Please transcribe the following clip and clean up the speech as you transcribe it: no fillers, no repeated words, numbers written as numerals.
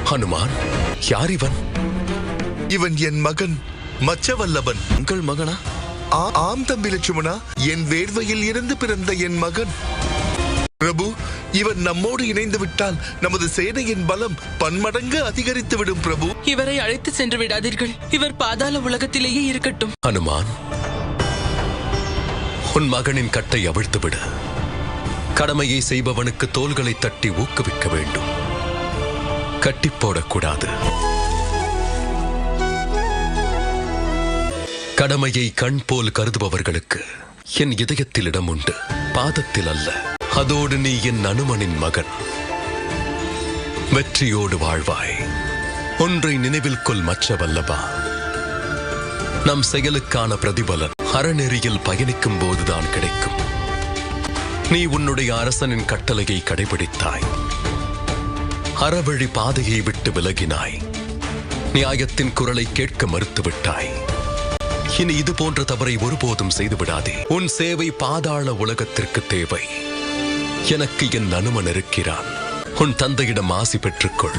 ஹனுமான், யார் இவன்? இவன் என் மகன் மச்சவல்லபன். உங்கள் மகனா? ஆம் தம்பி லட்சுமணா, என் வேர்வையில் இருந்து பிறந்த என் மகன். பிரபு, இவன் நம்மோடு இணைந்து விட்டால் நமது சேனையின் பலம் பன்மடங்கு அதிகரித்து விடும். பிரபு, இவரை அழைத்து சென்று விடாதீர்கள். இவர் பாதாள உலகத்திலேயே இருக்கட்டும். ஹனுமான், உன் மகனின் கட்டை அவிழ்த்து விடு. கடமையை செய்பவனுக்கு தோள்களை தட்டி ஊக்குவிக்க வேண்டும், கட்டி போடக்கூடாது. கடமையை கண் போல் கருதுபவர்களுக்கு என் இதயத்தில் இடம் உண்டு, பாதத்தில் அல்ல. அதோடு நீ என் அனுமனின் மகன். வெற்றியோடு வாழ்வாய். ஒன்றை நினைவில் கொள் மச்சவல்லபா, நம் செயலுக்கான பிரதிபலன் அறநெறியில் பயணிக்கும் போதுதான் கிடைக்கும். நீ உன்னுடைய அரசனின் கட்டளையை கடைபிடித்தாய், அறவழி பாதையை விட்டு விலகினாய், நியாயத்தின் குரலை கேட்க மறுத்துவிட்டாய். இனி இது போன்ற தவறை ஒருபோதும் செய்துவிடாதே. உன் சேவை பாதாள உலகத்திற்கு தேவை. எனக்கு என் அனுமன் இருக்கிறான். உன் தந்தையிடம் ஆசி பெற்றுக்கொள்.